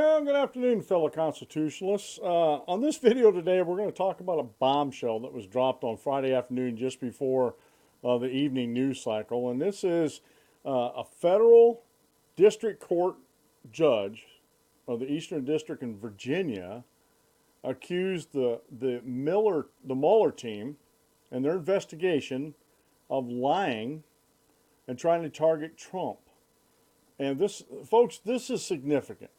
Well, good afternoon, fellow constitutionalists. On this video today, we're going to talk about a bombshell that was dropped on Friday afternoon just before the evening news cycle. And this is a federal district court judge of the Eastern District in Virginia accused the Mueller team and their investigation of lying and trying to target Trump. And this, folks, this is significant.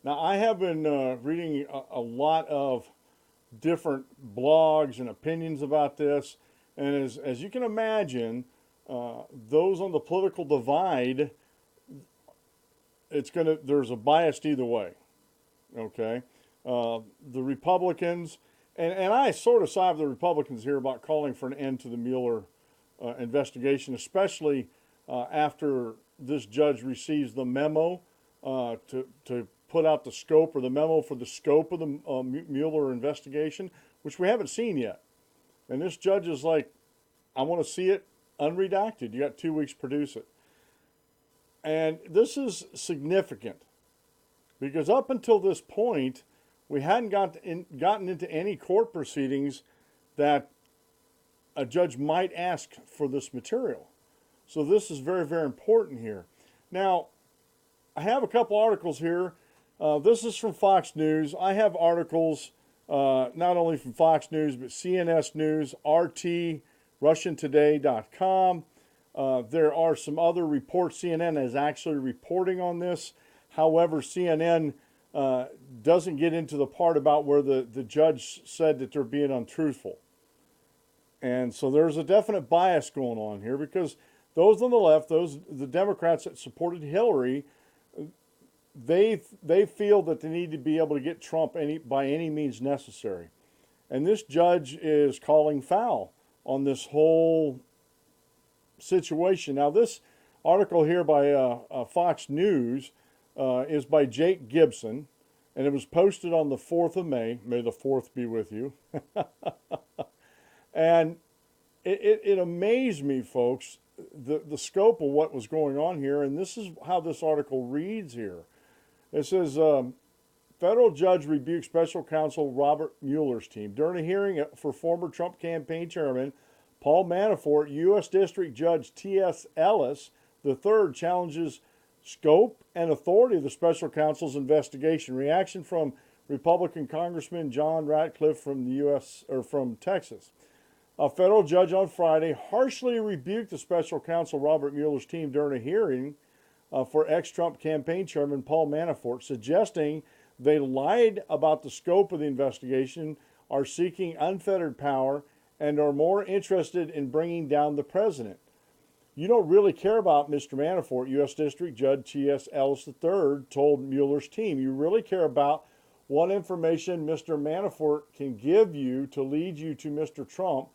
Now, I have been reading a lot of different blogs and opinions about this, and as you can imagine, those on the political divide, there's a bias either way. Okay, the Republicans, and I sort of side with the Republicans here about calling for an end to the Mueller investigation, especially after this judge receives the memo to put out the scope, or the memo for the scope of the Mueller investigation, which we haven't seen yet. And this judge is like, I want to see it unredacted. You got 2 weeks to produce it. And this is significant because up until this point, we hadn't gotten into any court proceedings that a judge might ask for this material. So this is very, very important here. Now, I have a couple articles here. This is from Fox News. I have articles not only from Fox News, but CNS News, RT, RussianToday.com. There are some other reports. CNN is actually reporting on this. However, CNN doesn't get into the part about where the judge said that they're being untruthful. And so there's a definite bias going on here because those on the left, the Democrats that supported Hillary, they feel that they need to be able to get Trump by any means necessary. And this judge is calling foul on this whole situation. Now, this article here by Fox News is by Jake Gibson, and it was posted on the 4th of May. May the 4th be with you. And it amazed me, folks, the scope of what was going on here. And this is how this article reads here. It says, federal judge rebukes special counsel Robert Mueller's team. During a hearing for former Trump campaign chairman Paul Manafort, U.S. District Judge T.S. Ellis III challenges scope and authority of the special counsel's investigation. Reaction from Republican Congressman John Ratcliffe from from Texas. A federal judge on Friday harshly rebuked the special counsel Robert Mueller's team during a hearing for ex-Trump campaign chairman Paul Manafort, suggesting they lied about the scope of the investigation, are seeking unfettered power, and are more interested in bringing down the president. You don't really care about Mr. Manafort, U.S. District Judge T.S. Ellis III told Mueller's team. You really care about what information Mr. Manafort can give you to lead you to Mr. Trump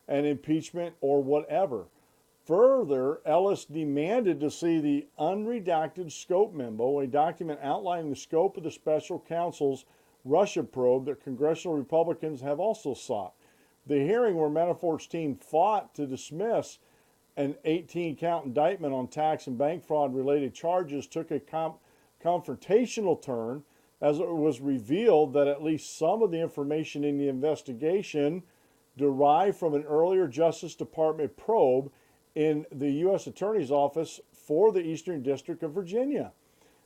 and impeachment or whatever. Further, Ellis demanded to see the unredacted scope memo, a document outlining the scope of the special counsel's Russia probe that congressional Republicans have also sought. The hearing, where Manafort's team fought to dismiss an 18-count indictment on tax and bank fraud related charges, took a confrontational turn as it was revealed that at least some of the information in the investigation derived from an earlier Justice Department probe in the U.S. Attorney's Office for the Eastern District of Virginia.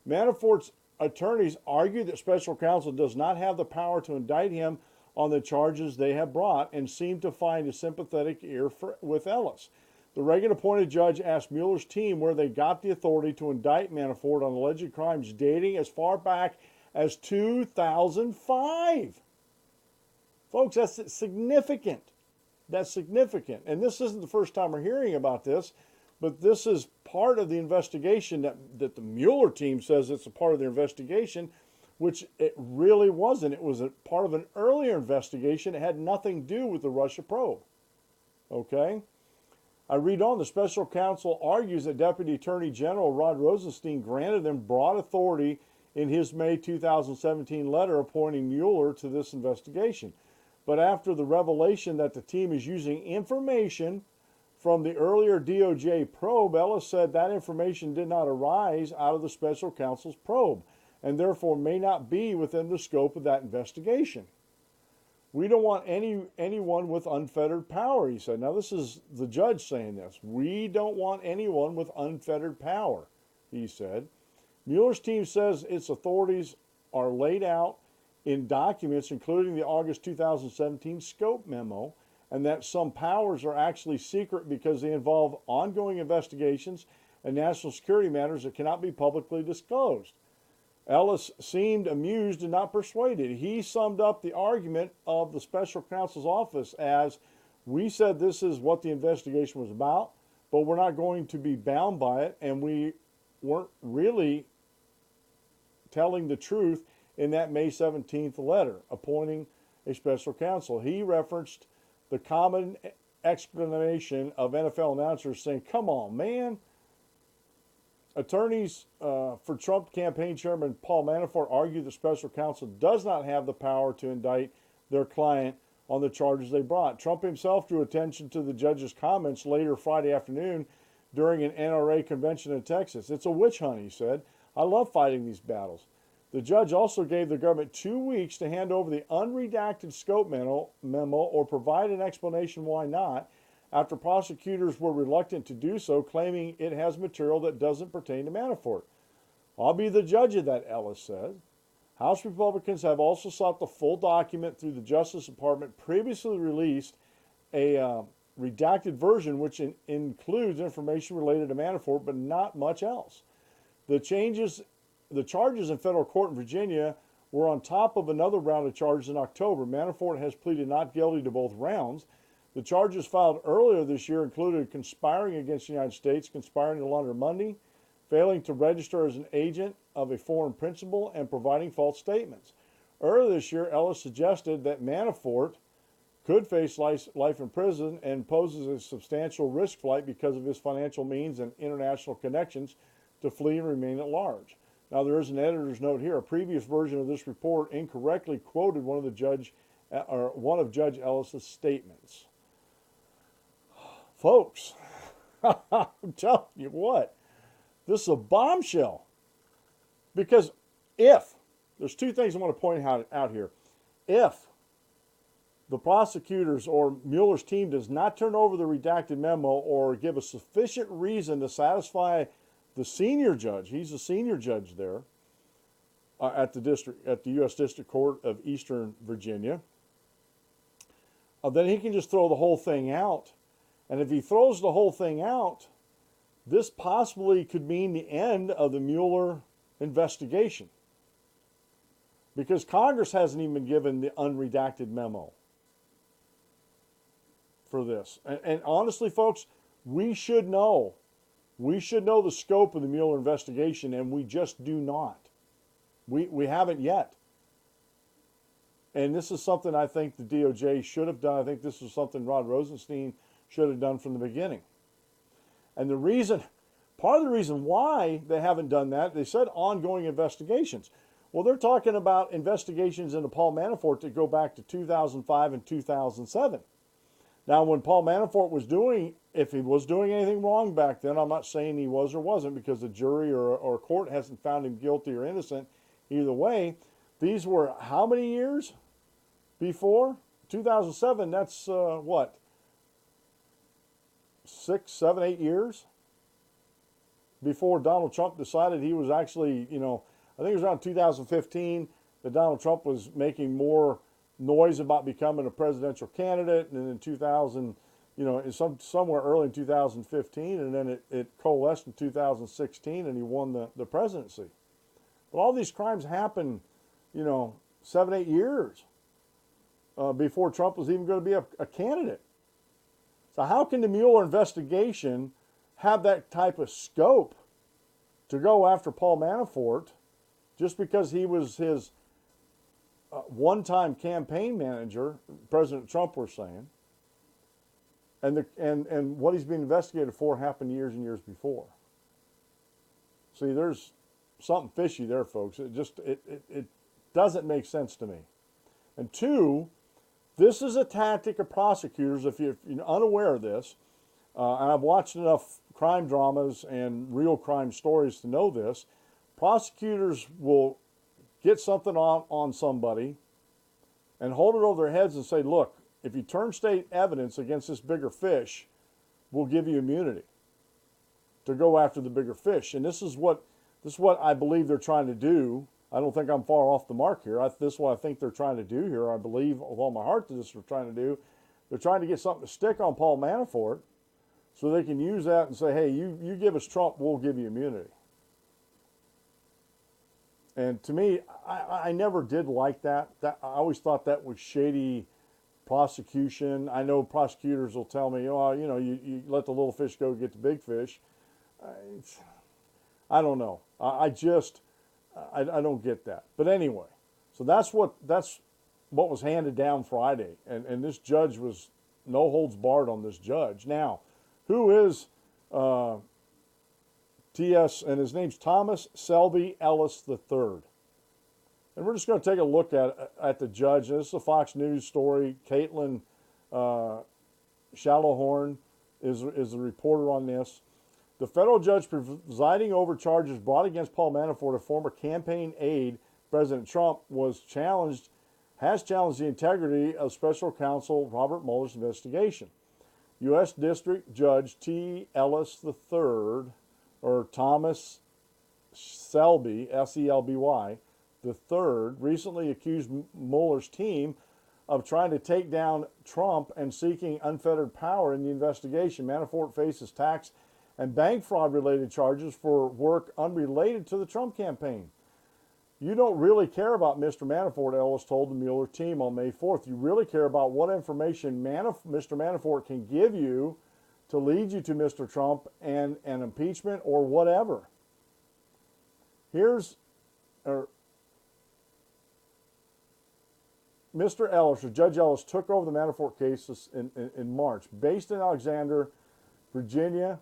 Manafort's attorneys argue that special counsel does not have the power to indict him on the charges they have brought and seem to find a sympathetic ear with Ellis. The Reagan-appointed judge asked Mueller's team where they got the authority to indict Manafort on alleged crimes dating as far back as 2005. Folks, that's significant. That's significant. And this isn't the first time we're hearing about this, but this is part of the investigation that the Mueller team says it's a part of their investigation, which it really wasn't. It was a part of an earlier investigation. It had nothing to do with the Russia probe. Okay? I read on. The special counsel argues that Deputy Attorney General Rod Rosenstein granted them broad authority in his May 2017 letter appointing Mueller to this investigation. But after the revelation that the team is using information from the earlier DOJ probe, Ellis said that information did not arise out of the special counsel's probe. and therefore may not be within the scope of that investigation. We don't want anyone with unfettered power, he said. Now, this is the judge saying this. We don't want anyone with unfettered power, he said. Mueller's team says its authorities are laid out in documents, including the August 2017 scope memo, and that some powers are actually secret because they involve ongoing investigations and national security matters that cannot be publicly disclosed. Ellis seemed amused and not persuaded. He summed up the argument of the special counsel's office as, we said this is what the investigation was about, but we're not going to be bound by it, and we weren't really telling the truth in that May 17th letter, appointing a special counsel. He referenced the common explanation of NFL announcers saying, come on, man. Attorneys for Trump campaign chairman Paul Manafort argued the special counsel does not have the power to indict their client on the charges they brought. Trump himself drew attention to the judge's comments later Friday afternoon during an NRA convention in Texas. It's a witch hunt, he said. I love fighting these battles. The judge also gave the government 2 weeks to hand over the unredacted scope memo or provide an explanation why not, after prosecutors were reluctant to do so, claiming it has material that doesn't pertain to Manafort. I'll be the judge of that, Ellis said. House Republicans have also sought the full document through the Justice Department, previously released a redacted version which includes information related to Manafort, but not much else. The charges in federal court in Virginia were on top of another round of charges in October. Manafort has pleaded not guilty to both rounds. The charges filed earlier this year included conspiring against the United States, conspiring to launder money, failing to register as an agent of a foreign principal, and providing false statements. Earlier this year, Ellis suggested that Manafort could face life in prison and poses a substantial risk flight because of his financial means and international connections to flee and remain at large. Now, there is an editor's note here. A previous version of this report incorrectly quoted one of Judge Ellis's statements. Folks, I'm telling you what, this is a bombshell. Because there's two things I want to point out here. If the prosecutors or Mueller's team does not turn over the redacted memo or give a sufficient reason to satisfy the senior judge, he's the senior judge there at the U.S. District Court of Eastern Virginia, then he can just throw the whole thing out. And if he throws the whole thing out, this possibly could mean the end of the Mueller investigation. Because Congress hasn't even been given the unredacted memo for this. And honestly, folks, we should know. We should know the scope of the Mueller investigation, and we just do not. We haven't yet. And this is something I think the DOJ should have done. I think this is something Rod Rosenstein should have done from the beginning. And part of the reason why they haven't done that, they said ongoing investigations. Well, they're talking about investigations into Paul Manafort that go back to 2005 and 2007. Now, when Paul Manafort was if he was doing anything wrong back then, I'm not saying he was or wasn't, because the jury or court hasn't found him guilty or innocent. Either way, these were how many years before? 2007, that's what? 6, 7, 8 years before Donald Trump decided he was actually, I think it was around 2015 that Donald Trump was making more noise about becoming a presidential candidate, and then in 2000, somewhere early in 2015, and then it coalesced in 2016, and he won the presidency. But all these crimes happened, 7, 8 years before Trump was even going to be a candidate. So how can the Mueller investigation have that type of scope to go after Paul Manafort just because he was his one-time campaign manager, President Trump, we're saying, and what he's being investigated for happened years and years before? See, there's something fishy there, folks. It doesn't make sense to me. And two, this is a tactic of prosecutors, if you're unaware of this, and I've watched enough crime dramas and real crime stories to know this, prosecutors will get something on somebody and hold it over their heads and say, look, if you turn state evidence against this bigger fish, we'll give you immunity to go after the bigger fish. And this is what I believe they're trying to do. I don't think I'm far off the mark here. This is what I think they're trying to do here. I believe with all my heart that this is what they're trying to do. They're trying to get something to stick on Paul Manafort so they can use that and say, hey, you give us Trump, we'll give you immunity. And to me, I never did like that. I always thought that was shady prosecution. I know prosecutors will tell me, oh, you let the little fish go get the big fish. I don't know. I don't get that. But anyway, so that's what was handed down Friday. And this judge was no holds barred on this judge. Now, who is TS, and his name's Thomas Selby Ellis III. And we're just going to take a look at the judge. This is a Fox News story. Caitlin Shallowhorn is the reporter on this. The federal judge presiding over charges brought against Paul Manafort, a former campaign aide, President Trump, has challenged the integrity of special counsel Robert Mueller's investigation. U.S. District Judge T. Ellis III, or Thomas Selby, S-E-L-B-Y, III, recently accused Mueller's team of trying to take down Trump and seeking unfettered power in the investigation. Manafort faces tax and bank fraud-related charges for work unrelated to the Trump campaign. You don't really care about Mr. Manafort, Ellis told the Mueller team on May 4th. You really care about what information Mr. Manafort can give you to lead you to Mr. Trump and an impeachment or whatever. Mr. Ellis, or Judge Ellis, took over the Manafort case in March. Based in Alexander, Virginia,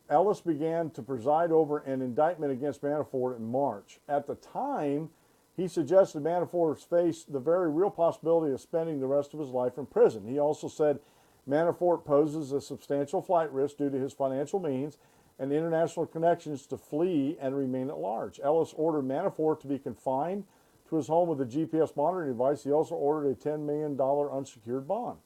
Ellis began to preside over an indictment against Manafort in March. At the time, he suggested Manafort faced the very real possibility of spending the rest of his life in prison. He also said Manafort poses a substantial flight risk due to his financial means and international connections to flee and remain at large. Ellis ordered Manafort to be confined to his home with a GPS monitoring device. He also ordered a $10 million unsecured bond.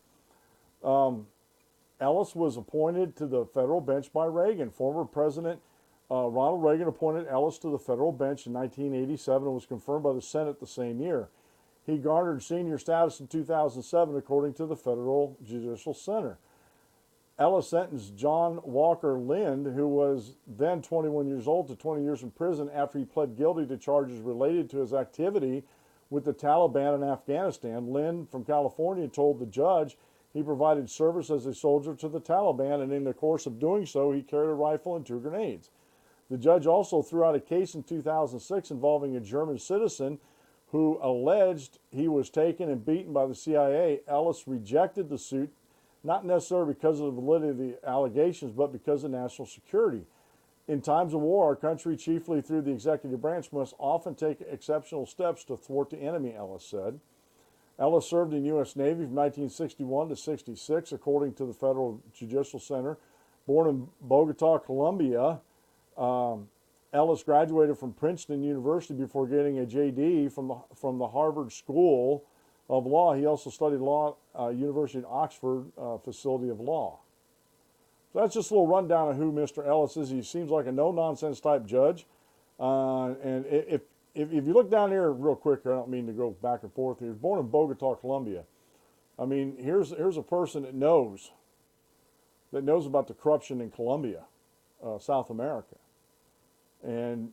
Ellis was appointed to the federal bench by Reagan. Former President Ronald Reagan appointed Ellis to the federal bench in 1987 and was confirmed by the Senate the same year. He garnered senior status in 2007, according to the Federal Judicial Center. Ellis sentenced John Walker Lind, who was then 21 years old, to 20 years in prison after he pled guilty to charges related to his activity with the Taliban in Afghanistan. Lind, from California, told the judge he provided service as a soldier to the Taliban, and in the course of doing so, he carried a rifle and 2 grenades. The judge also threw out a case in 2006 involving a German citizen who alleged he was taken and beaten by the CIA. Ellis rejected the suit, not necessarily because of the validity of the allegations, but because of national security. In times of war, our country, chiefly through the executive branch, must often take exceptional steps to thwart the enemy, Ellis said. Ellis served in the U.S. Navy from 1961 to 66, according to the Federal Judicial Center. Born in Bogota, Colombia, Ellis graduated from Princeton University before getting a J.D. from the Harvard School of Law. He also studied law at University of Oxford Facility of Law. So that's just a little rundown of who Mr. Ellis is. He seems like a no-nonsense type judge. And if you look down here real quick, I don't mean to go back and forth here. He was born in Bogota, Colombia. I mean, here's a person that knows about the corruption in Colombia, South America. And,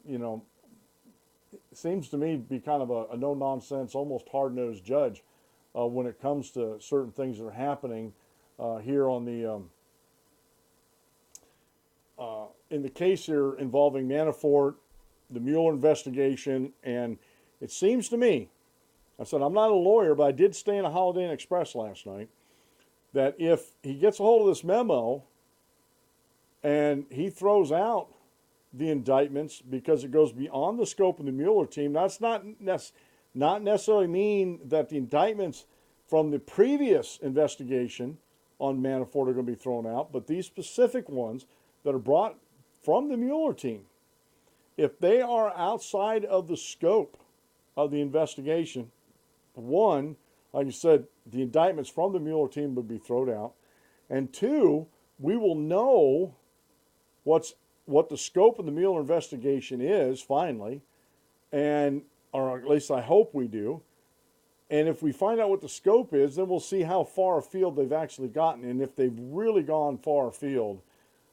it seems to me to be kind of a no-nonsense, almost hard-nosed judge when it comes to certain things that are happening here on the in the case here involving Manafort, the Mueller investigation, and it seems to me, I said I'm not a lawyer, but I did stay in a Holiday Inn Express last night, that if he gets a hold of this memo and he throws out the indictments because it goes beyond the scope of the Mueller team, that's not necessarily mean that the indictments from the previous investigation on Manafort are going to be thrown out, but these specific ones that are brought from the Mueller team, if they are outside of the scope of the investigation. One, like I said, the indictments from the Mueller team would be thrown out. And two, we will know what the scope of the Mueller investigation is finally, and or at least I hope we do. And if we find out what the scope is, then we'll see how far afield they've actually gotten. And if they've really gone far afield,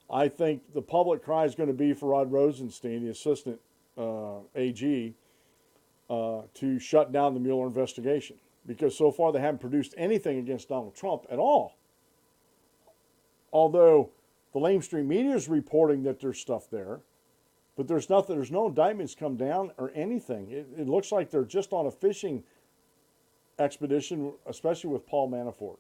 I think the public cry is going to be for Rod Rosenstein, the assistant AG, to shut down the Mueller investigation. Because so far they haven't produced anything against Donald Trump at all. Although the lamestream media is reporting that there's stuff there, but there's nothing. There's no indictments come down or anything. It looks like they're just on a fishing expedition, especially with Paul Manafort.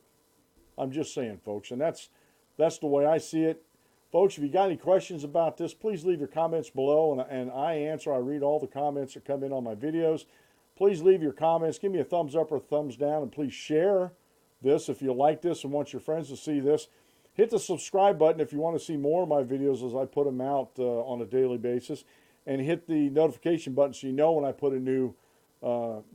I'm just saying, folks, and that's the way I see it. Folks, if you got any questions about this, please leave your comments below, and I answer. I read all the comments that come in on my videos. Please leave your comments. Give me a thumbs up or a thumbs down, and please share this if you like this and want your friends to see this. Hit the subscribe button if you want to see more of my videos as I put them out on a daily basis. And hit the notification button so you know when I put a new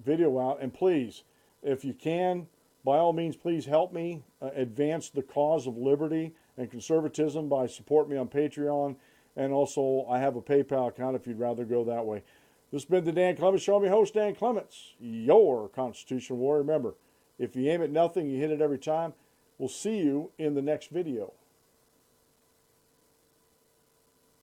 video out. And please, if you can, by all means, please help me advance the cause of liberty and conservatism by supporting me on Patreon. And also, I have a PayPal account if you'd rather go that way. This has been the Dan Clements Show. I'm your host, Dan Clements, your Constitutional warrior. Remember, if you aim at nothing, you hit it every time. We'll see you in the next video.